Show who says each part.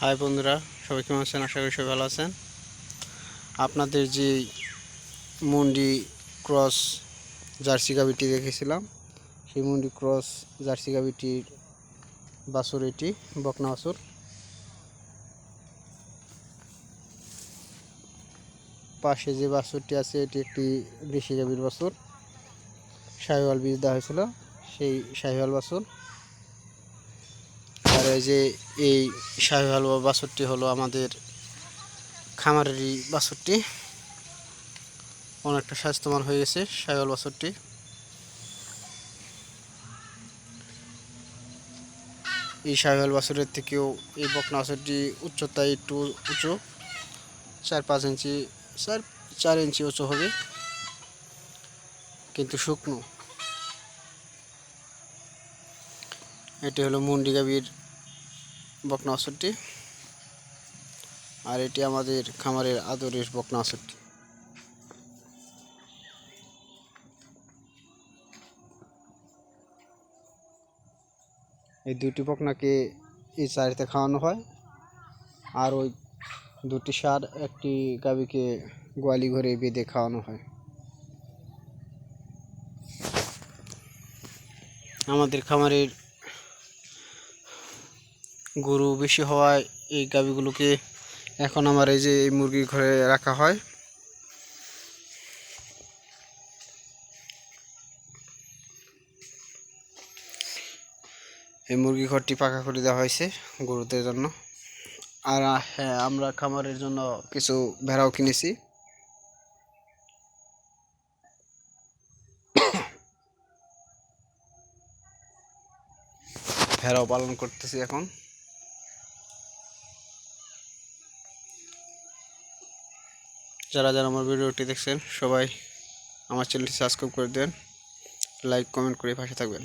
Speaker 1: High বন্ধুরা, সবাই কেমন আছেন? আশা করি সবাই ভালো আছেন। আপনাদের যে মুন্ডি ক্রস জার্সি গাভিটি দেখেছিলাম, সেই মুন্ডি ক্রস জার্সি গাভিটির বাছুর, এটি বকনা বাছুর। পাশে যে বাছুরটি আছে এটি একটি দেশি গাভীর বাছুর, শাহিওয়াল বীজ দেওয়া হয়েছিল, সেই শাহিওয়াল বাছুর। আর এই শাহিওয়াল বাছুরটি হলো আমাদের খামারেরই বাছুরটি। অনেকটা স্বাস্থ্যবান হয়ে গেছে শাহিওয়াল বাছুরটি। এই শাহিওয়াল বাছুরের থেকেও এই বকনা বাছুরটি উচ্চতায় একটু উঁচু, 4-5 ইঞ্চি, 4 ইঞ্চি উঁচু হবে, কিন্তু শুকনো। এটি হলো মুন্ডি গাভীর বকনা বাছুরটি, আর এটি আমাদের খামারের আদরের বকনা বাছুরটি। এই দুটি বকনাকে এই চারিতে খাওয়ানো হয়, আর ওই দুটি ষাঁড় একটি গাভীকে গোয়ালি ঘরে বেঁধে খাওয়ানো হয়। আমাদের খামারের গরু বেশি হওয়ায় এই গাভীগুলোকে এখন আমার এই মুরগির ঘরে রাখা হয়। এই মুরগি ঘরটি পাকা করে দেওয়া হয়েছে গরুদের জন্য। আর হ্যাঁ, আমরা খামারের জন্য কিছু ভেড়াও কিনেছি। ভেড়াও পালন করতেছি এখন। যারা যারা আমার ভিডিওটি দেখছেন সবাই আমার চ্যানেলটি সাবস্ক্রাইব করে দেন, লাইক কমেন্ট করে পাশে থাকবেন।